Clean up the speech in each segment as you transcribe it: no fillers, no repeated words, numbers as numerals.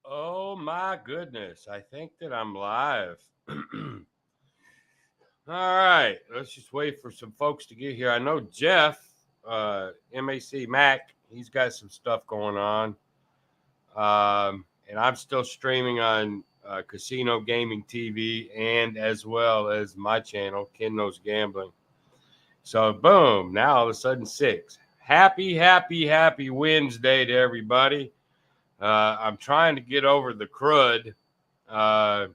Oh my goodness. I think that I'm live. All right. Let's just wait for some folks to get here. I know Jeff, Mac, he's got some stuff going on. And I'm still streaming on Casino Gaming TV and as well as my channel, Ken Knows Gambling. So, boom, now all of a sudden 6. Happy Wednesday to everybody. I'm trying to get over the crud. Uh,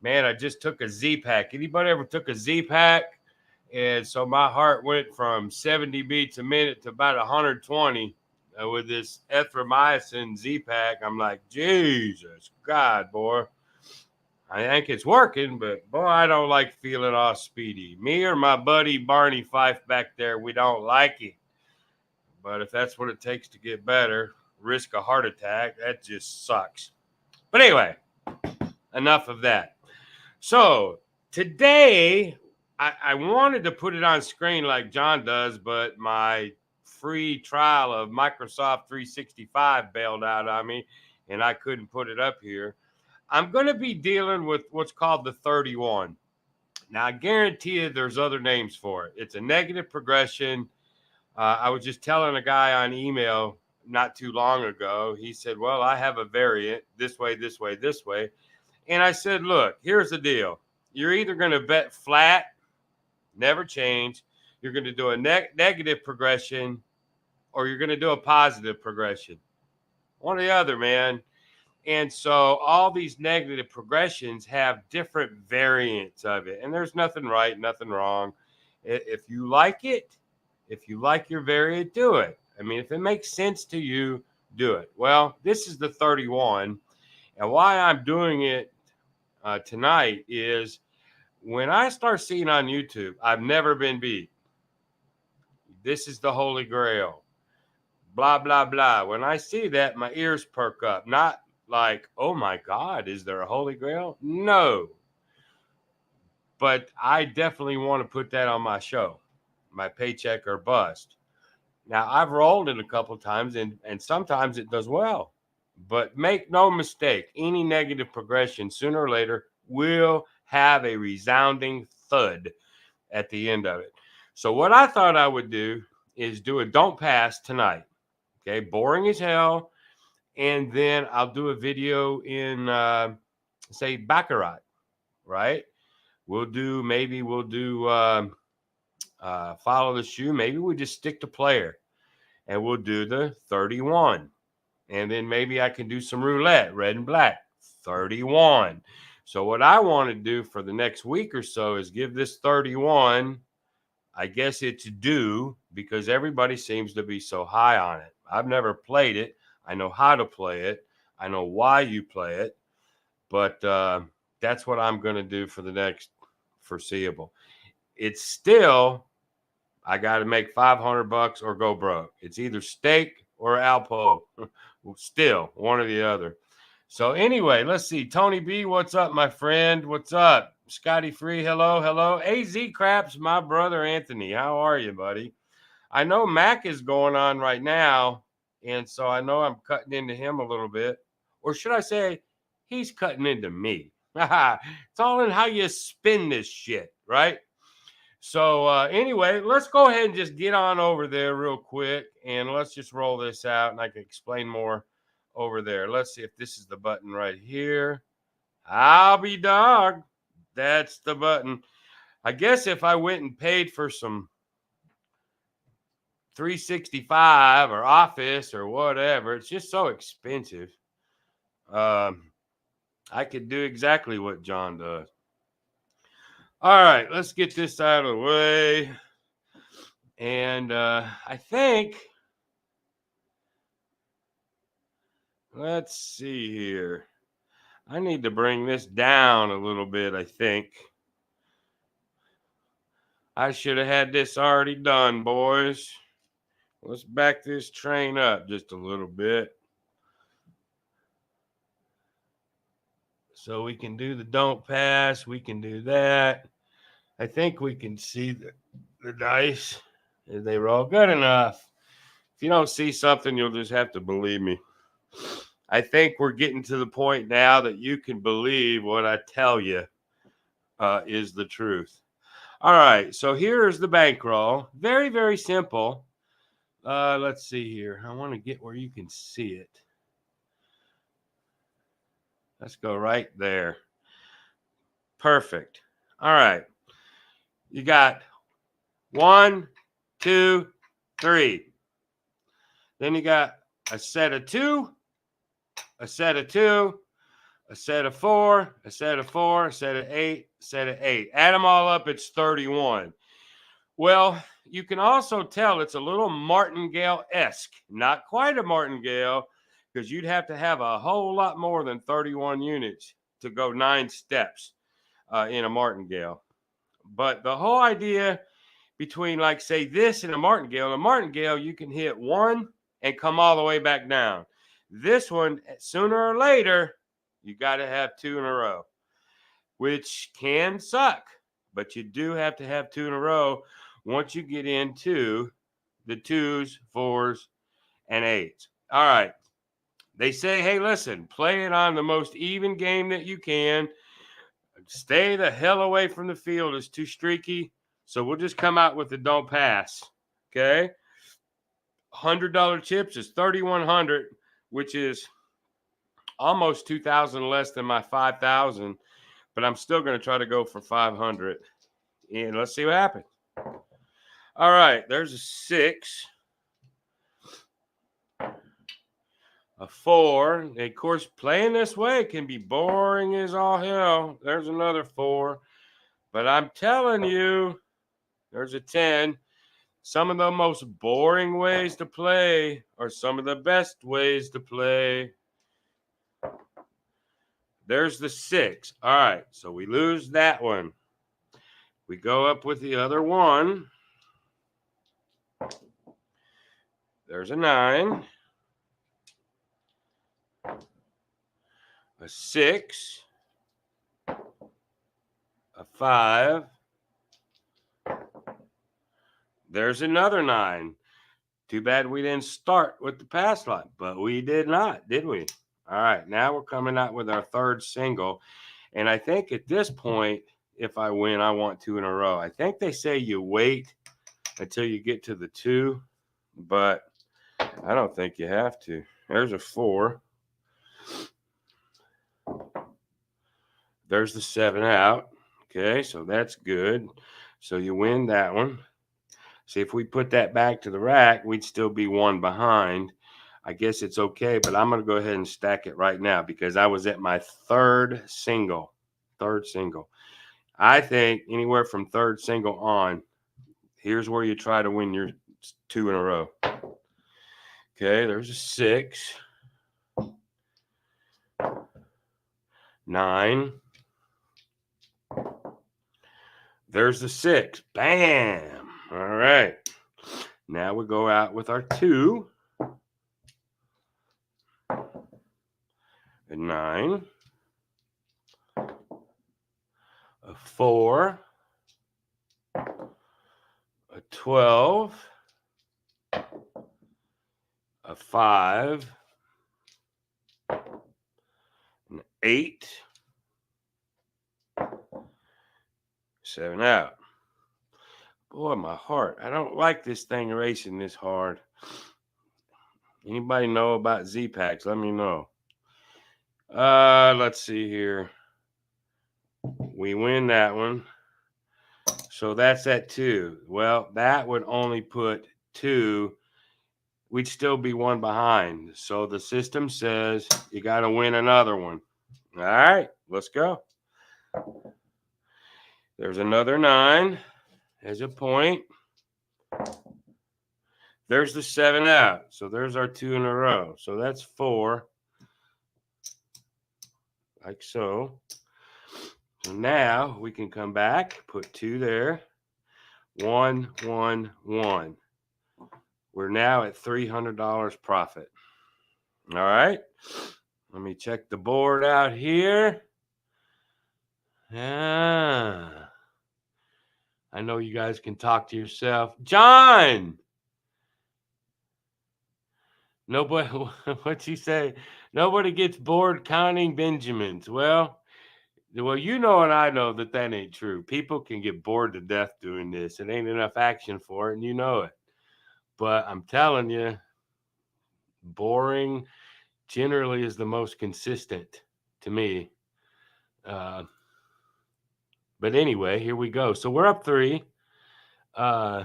Man, I just took a Z pack. Anybody ever took a Z pack? And so my heart went from 70 beats a minute to about 120 with this erythromycin Z pack. I'm like, Jesus God, boy. I think it's working, but boy, I don't like feeling all speedy. Me or my buddy Barney Fife back there, we don't like it. But if that's what it takes to get better, risk a heart attack, that just sucks. But anyway, enough of that. So today, I wanted to put it on screen like John does, but my free trial of Microsoft 365 bailed out on me, and I couldn't put it up here. I'm going to be dealing with what's called the 31. Now, I guarantee you there's other names for it. It's a negative progression. I was just telling a guy on email not too long ago. He said, well, I have a variant this way, this way, this way. And I said, look, here's the deal. You're either going to bet flat, never change. You're going to do a negative progression, or you're going to do a positive progression. One or the other, man. And so all these negative progressions have different variants of it. And there's nothing right, nothing wrong. If you like it, if you like your variant, do it. I mean, if it makes sense to you, do it. Well, this is the 31. And why I'm doing it tonight is when I start seeing on YouTube, I've never been beat. This is the Holy Grail. Blah, blah, blah. When I see that, my ears perk up. Not like, oh my God, is there a Holy Grail? No. But I definitely want to put that on my show, my paycheck or bust. Now, I've rolled it a couple times, and sometimes it does well. But make no mistake, any negative progression sooner or later will have a resounding thud at the end of it. So what I thought I would do is do a don't pass tonight. Okay, boring as hell. And then I'll do a video in, say, Baccarat, right? We'll do follow the shoe. Maybe we just stick to player, and we'll do the 31. And then maybe I can do some roulette, red and black, 31. So what I want to do for the next week or so is give this 31, I guess it's due, because everybody seems to be so high on it. I've never played it. I know how to play it. I know why you play it. But that's what I'm going to do for the next foreseeable. It's still, I got to make $500 or go broke. It's either steak or Alpo. Still, one or the other. So anyway, let's see. Tony B, what's up, my friend? What's up? Scotty Free, hello, hello. AZ Craps, my brother Anthony. How are you, buddy? I know Mac is going on right now, and so I know I'm cutting into him a little bit. Or should I say, he's cutting into me. It's all in how you spin this shit, right? So anyway, let's go ahead and just get on over there real quick, and let's just roll this out, and I can explain more over there. Let's see if this is the button right here. I'll be dog. That's the button. I guess if I went and paid for some 365 or Office or whatever, it's just so expensive. I could do exactly what John does. All right, let's get this out of the way. And I think, let's see here. I need to bring this down a little bit, I think. I should have had this already done, boys. Let's back this train up just a little bit. So we can do the don't pass. We can do that. I think we can see the dice. If they roll good enough. If you don't see something, you'll just have to believe me. I think we're getting to the point now that you can believe what I tell you is the truth. All right, so here's the bankroll. Very, very simple. Let's see here. I want to get where you can see it. Let's go right there. Perfect. All right. You got 1, 2, 3. Then you got a set of 2, a set of 2, a set of 4, a set of 4, a set of 8, a set of 8. Add them all up, it's 31. Well, you can also tell it's a little martingale-esque. Not quite a martingale, because you'd have to have a whole lot more than 31 units to go 9 steps in a martingale. But the whole idea between, like, say, this and a martingale, you can hit 1 and come all the way back down. This one, sooner or later, you got to have 2 in a row, which can suck, but you do have to have 2 in a row once you get into the 2s, 4s, and 8s. All right. They say, hey, listen, play it on the most even game that you can. Stay the hell away from the field. It's too streaky. So we'll just come out with the don't pass. Okay. $100 chips is 3,100, which is almost 2,000 less than my 5,000. But I'm still going to try to go for 500. And let's see what happens. All right. There's a 6. A 4. And of course, playing this way can be boring as all hell. There's another 4. But I'm telling you, there's a 10. Some of the most boring ways to play are some of the best ways to play. There's the 6. All right, so we lose that one. We go up with the other 1. There's a 9. A 6. A 5. There's another 9. Too bad we didn't start with the pass line, but we did not, did we? All right, now we're coming out with our 3rd single. And I think at this point, if I win, I want 2 in a row. I think they say you wait until you get to the 2, but I don't think you have to. There's a 4. There's the 7 out. Okay, so that's good. So you win that one. See, if we put that back to the rack, we'd still be 1 behind. I guess it's okay, but I'm going to go ahead and stack it right now because I was at my 3rd single. 3rd single. I think anywhere from 3rd single on, here's where you try to win your 2 in a row. Okay, there's a 6. 9. There's the 6. Bam. All right. Now we go out with our 2. A 9. A 4. A 12. A 5. An 8. 7 out. Boy, my heart. I don't like this thing racing this hard. Anybody know about Z-Packs? Let me know. Let's see here. We win that one. So that's at 2. Well, that would only put 2. We'd still be 1 behind. So the system says you got to win another one. All right, let's go. There's another 9. There's a point. There's the 7 out. So there's our 2 in a row. So that's 4. Like so. So now we can come back, put 2 there. 1, 1, 1. We're now at $300 profit. All right. Let me check the board out here. I know you guys can talk to yourself. John! Nobody, what you say? Nobody gets bored counting Benjamins. Well, you know, and I know that ain't true. People can get bored to death doing this. It ain't enough action for it, and you know it. But I'm telling you, boring generally is the most consistent to me. Uh, but anyway, here we go. So we're up 3. Uh,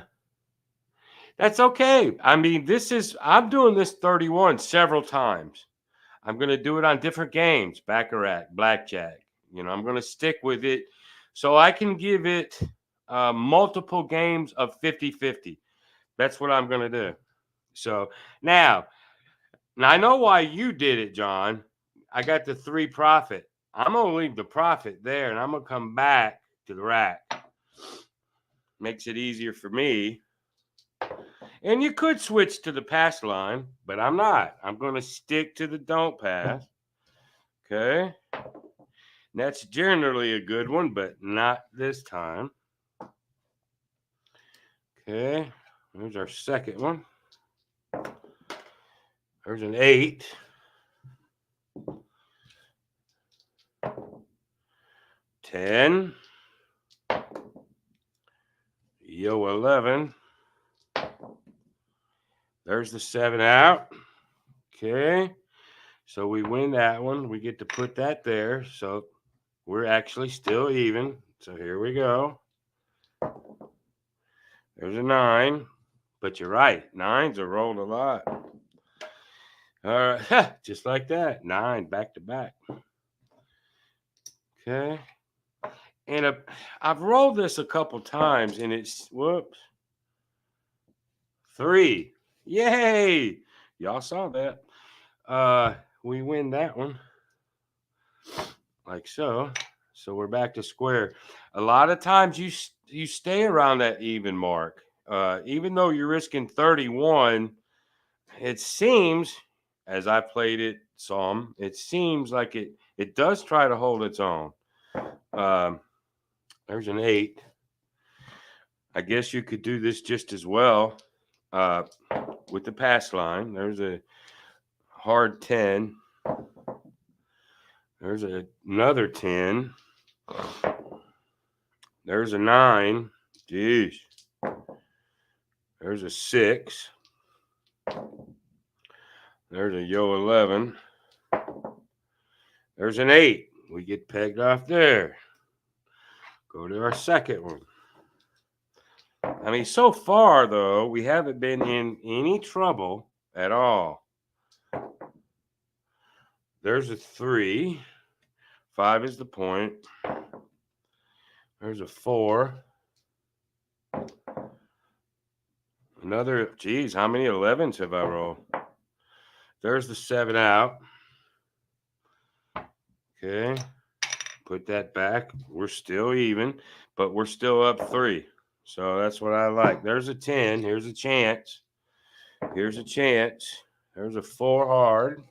that's okay. I mean, I'm doing this 31 several times. I'm going to do it on different games, Baccarat, Blackjack. You know, I'm going to stick with it so I can give it multiple games of 50-50. That's what I'm going to do. So now I know why you did it, John. I got the 3 profit. I'm going to leave the profit there and I'm going to come back to the rack. Makes it easier for me. And you could switch to the pass line, but I'm not. I'm going to stick to the don't pass. Okay. That's generally a good one, but not this time. Okay. There's our second one. There's an 8. 10. Yo, 11. There's the 7 out. Okay. So we win that one. We get to put that there. So we're actually still even. So here we go. There's a 9. But you're right. 9s are rolled a lot. All right. Just like that. 9 back to back. Okay. And I've rolled this a couple times and it's, whoops, 3. Yay. Y'all saw that. We win that one. Like so. So we're back to square. A lot of times you stay around that even mark. Even though you're risking 31, it seems, as I played it some, it seems like it does try to hold its own. There's an 8. I guess you could do this just as well with the pass line. There's a hard 10. There's another 10. There's a 9. Jeez. There's a 6. There's a yo 11. There's an 8. We get pegged off there. Go to our second one. I mean, so far, though, we haven't been in any trouble at all. There's a 3. 5 is the point. There's a 4. Another, geez, how many 11s have I rolled? There's the 7 out. Okay. Put that back. We're still even, but we're still up 3. So that's what I like. There's a 10. Here's a chance. Here's a chance. There's a 4 hard.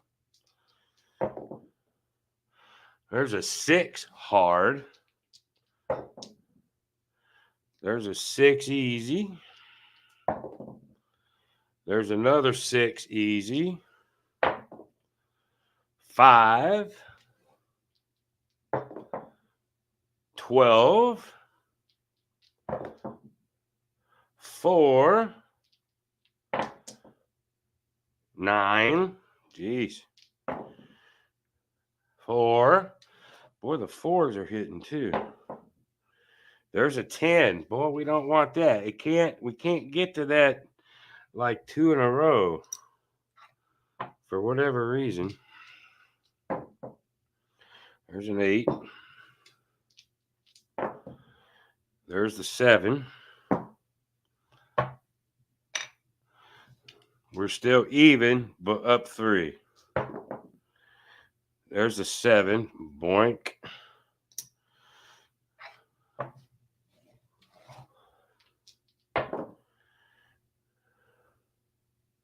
There's a 6 hard. There's a 6 easy. There's another 6 easy. 5. 12. 4. 9. Jeez. 4. Boy, the 4s are hitting too. There's a 10. Boy, we don't want that. We can't get to that like 2 in a row for whatever reason. There's an 8. There's the 7. We're still even, but up 3. There's the 7. Boink.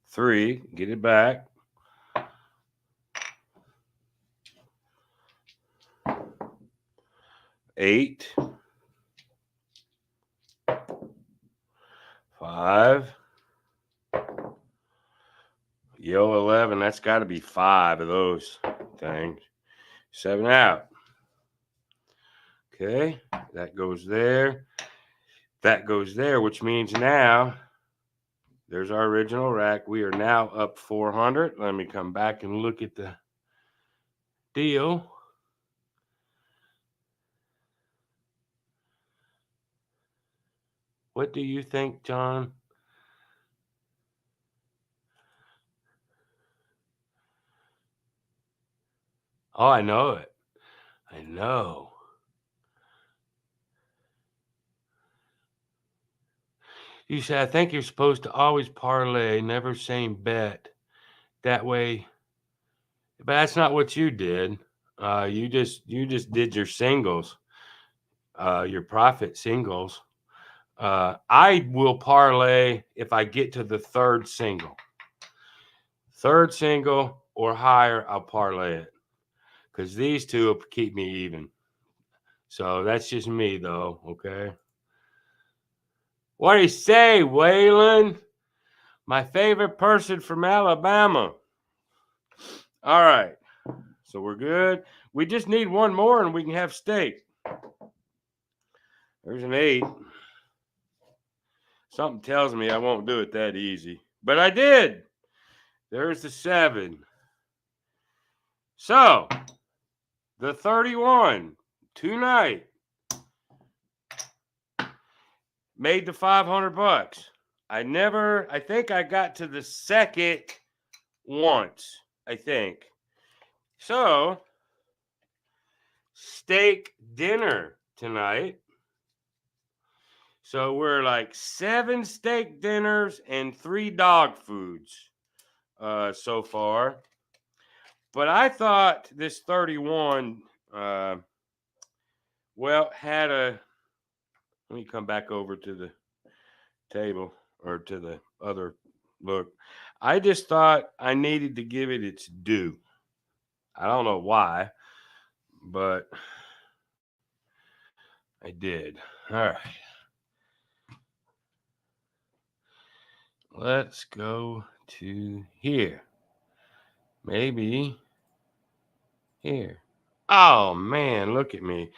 Three. Get it back. 8. 5. Yo 11, that's got to be 5 of those things. 7 out. Okay, that goes there. That goes there, which means now there's our original rack. We are now up 400. Let me come back and look at the deal. What do you think, John? Oh, I know it. I know. You said, I think you're supposed to always parlay, never same bet. That way, but that's not what you did. You just did your singles, your profit singles. I will parlay if I get to the third single. Third single or higher, I'll parlay it. Because these two will keep me even. So that's just me, though, okay? What do you say, Waylon? My favorite person from Alabama. All right. So we're good. We just need one more and we can have steak. There's an 8. Something tells me I won't do it that easy. But I did. There's the 7. So, the 31 tonight made the $500. I think I got to the second once, I think. So, steak dinner tonight. So we're like 7 steak dinners and 3 dog foods so far. But I thought this 31, had a. Let me come back over to the table or to the other look. I just thought I needed to give it its due. I don't know why, but I did. All right. Let's go to here. Maybe here. Oh man, look at me.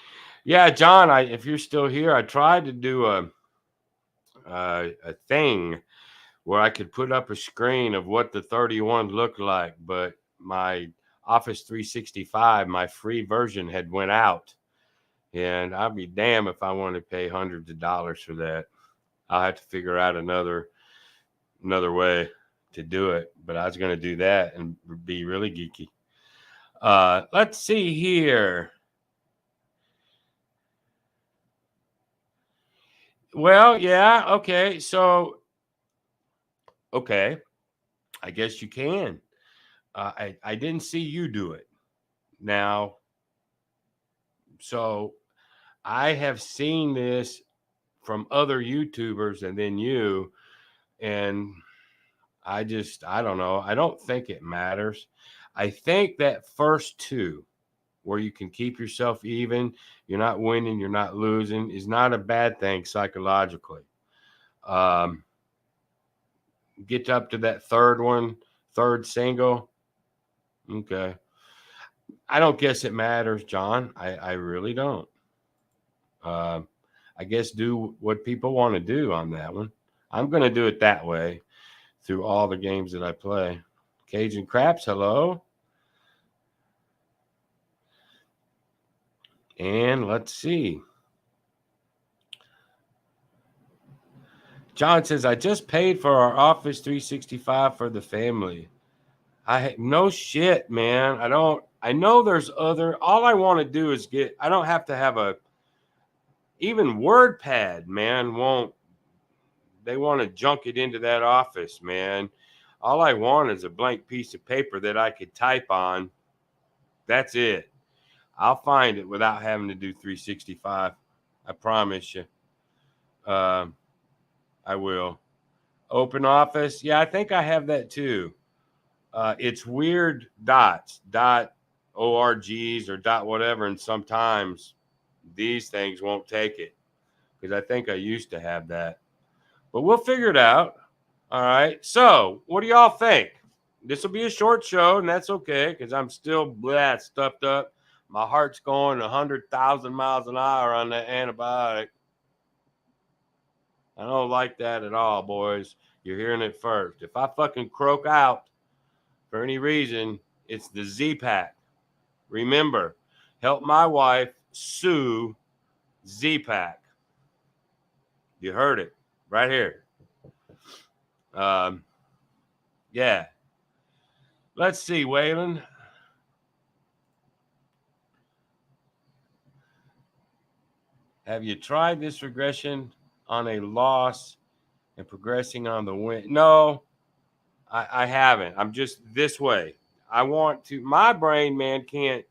Yeah, John, if you're still here, I tried to do a thing where I could put up a screen of what the 31 looked like, but my Office 365, my free version had went out. And I'd be damned if I want to pay hundreds of dollars for that. I'll have to figure out another way to do it, but I was going to do that and be really geeky. Let's see here. Well, yeah, okay. So, okay, I guess you can. I didn't see you do it. Now, so I have seen this from other YouTubers and then you, and I don't know. I don't think it matters. I think that first 2 where you can keep yourself even, you're not winning, you're not losing, is not a bad thing psychologically. Get up to that third single. Okay. I don't guess it matters, John. I really don't. I guess do what people want to do on that one. I'm going to do it that way through all the games that I play. Cajun Craps, hello. And let's see. John says, I just paid for our Office 365 for the family. No shit, man. I know there's all I want to do is I don't have to have even WordPad, man, they want to junk it into that office, man. All I want is a blank piece of paper that I could type on. That's it. I'll find it without having to do 365. I promise you. I will. Open Office. Yeah, I think I have that too. It's weird .orgs or dot whatever, and sometimes these things won't take it because I think I used to have that. But we'll figure it out. All right. So, what do y'all think? This will be a short show, and that's okay because I'm still stuffed up. My heart's going 100,000 miles an hour on that antibiotic. I don't like that at all, boys. You're hearing it first. If I fucking croak out for any reason, it's the Z-Pack. Remember, help my wife sue Z-Pack. You heard it right here. Yeah. Let's see, Waylon. Have you tried this regression on a loss and progressing on the win? No, I haven't. I'm just this way. I want to. My brain, man, can't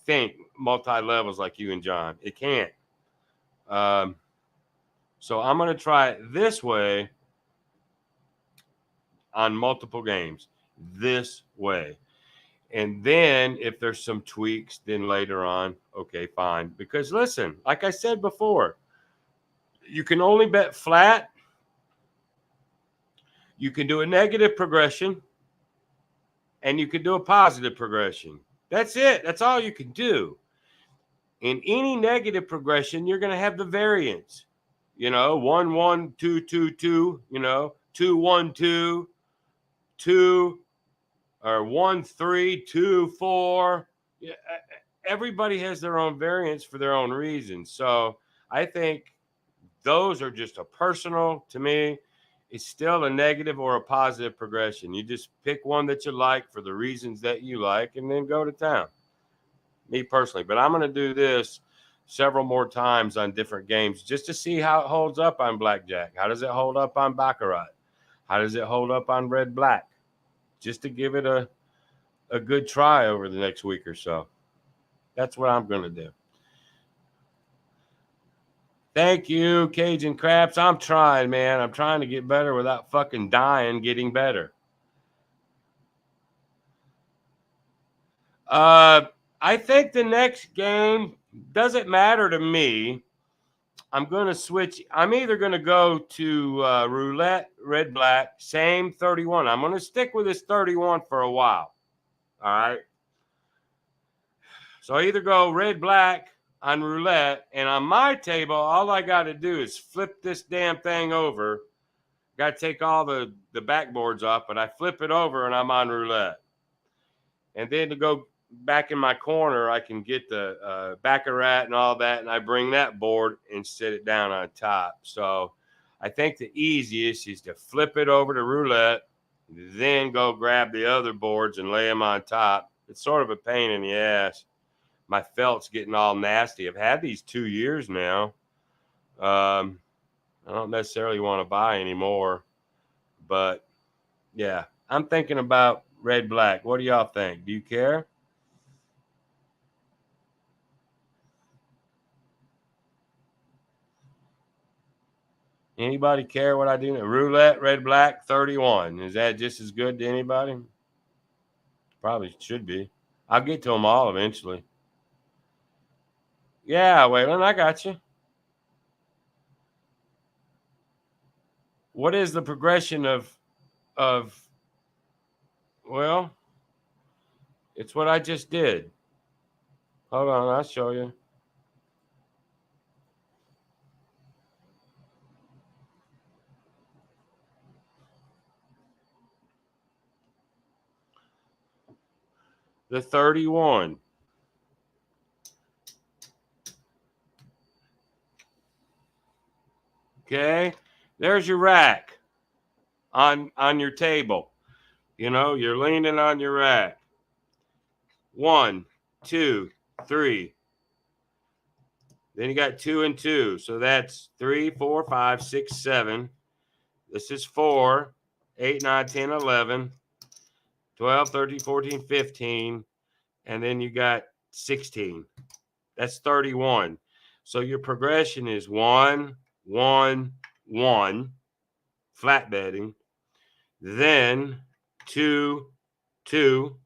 think multi-levels like you and John. It can't. So I'm going to try it this way on multiple games. This way. And then if there's some tweaks, then later on, okay, fine. Because listen, like I said before, you can only bet flat. You can do a negative progression, and you can do a positive progression. That's it. That's all you can do. In any negative progression, you're going to have the variance. 1 1 2 2 2. 2 1 2 2 or 1 3 2 4. Yeah, everybody has their own variance for their own reasons. So I think those are just a personal, to me, it's still a negative or a positive progression. You just pick one that you like for the reasons that you like and then go to town. Me personally. But I'm going to do this several more times on different games just to see how it holds up on blackjack. How does it hold up on baccarat? How does it hold up on red black? Just to give it a good try over the next week or so. That's what I'm going to do. Thank you, Cajun Craps. I'm trying, man. I'm trying to get better without fucking dying getting better. I think the next game doesn't matter to me. I'm going to switch. I'm either going to go to roulette, red, black, same 31. I'm going to stick with this 31 for a while. All right. So I either go red, black on roulette, and on my table, all I got to do is flip this damn thing over. Got to take all the backboards off, but I flip it over and I'm on roulette. And then to go back in my corner, I can get the baccarat and all that, and I bring that board and sit it down on top. So I think the easiest is to flip it over to roulette, then go grab the other boards and lay them on top. It's sort of a pain in the ass. My felt's getting all nasty. I've had these 2 years now. I don't necessarily want to buy anymore, but yeah, I'm thinking about red, black. What do y'all think? Do you care? Anybody care what I do? Roulette, red, black, 31. Is that just as good to anybody? Probably should be. I'll get to them all eventually. Yeah, Waylon, I got you. What is the progression of well, it's what I just did. Hold on, I'll show you. The 31. Okay, there's your rack on your table. You're leaning on your rack. 1, 2, 3. Then you got 2 and 2. So that's 3, 4, 5, 6, 7. This is 4, 8, 9, 10, 11, 12, 13, 14, 15. And then you got 16. That's 31. So your progression is 1, 1, 1, flat betting. Then 2, 2.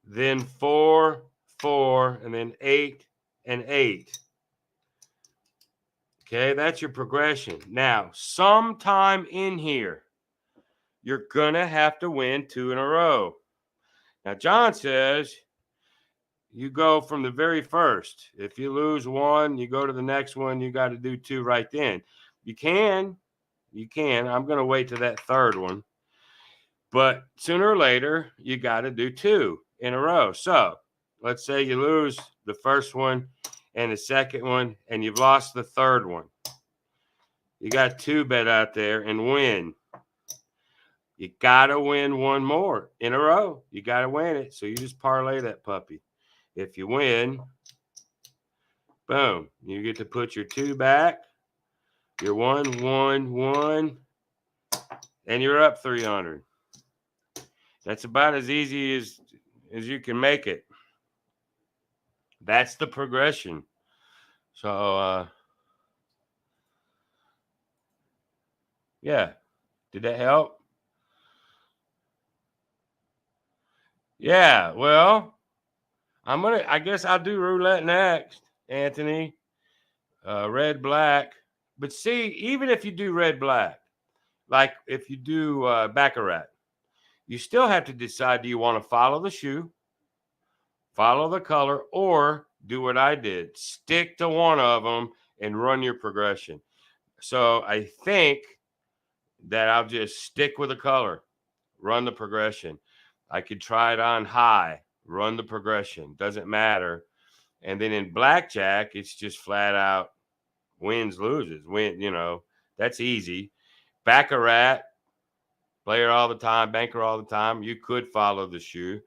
Then 4, 4. And then 8 and 8. Okay, that's your progression. Now, sometime in here, you're going to have to win 2 in a row. Now, John says you go from the very first. If you lose 1, you go to the next one, you got to do 2 right then. You can. I'm going to wait to that third one. But sooner or later, you got to do 2 in a row. So let's say you lose the first one and the second one, and you've lost the third one. You got 2 bet out there and win. You got to win 1 more in a row. You got to win it. So you just parlay that puppy. If you win, boom, you get to put your 2 back. You're 1, 1, 1, and you're up 300. That's about as easy as you can make it. That's the progression. So, yeah. Did that help? Yeah, well, I guess I'll do roulette next, Anthony. Red, black. But see, even if you do red, black, like if you do Baccarat, you still have to decide, do you want to follow the shoe, follow the color, or do what I did, stick to one of them and run your progression. So I think that I'll just stick with the color, run the progression. I could try it on high, run the progression, doesn't matter. And then in blackjack, it's just flat out wins, loses, that's easy. Baccarat, player all the time, banker all the time. You could follow the shoe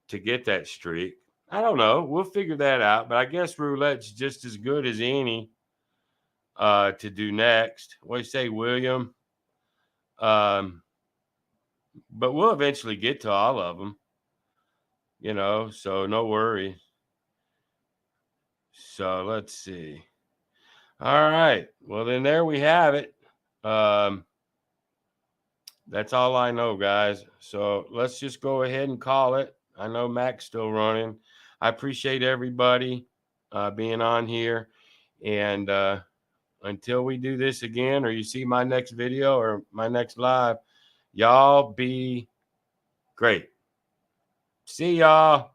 to get that streak. I don't know. We'll figure that out. But I guess roulette's just as good as any to do next. What do you say, William? But we'll eventually get to all of them, so no worry. So let's see. All right. Well, then there we have it. That's all I know, guys. So let's just go ahead and call it. I know Mac's still running. I appreciate everybody being on here. And until we do this again, or you see my next video or my next live, y'all be great. See y'all.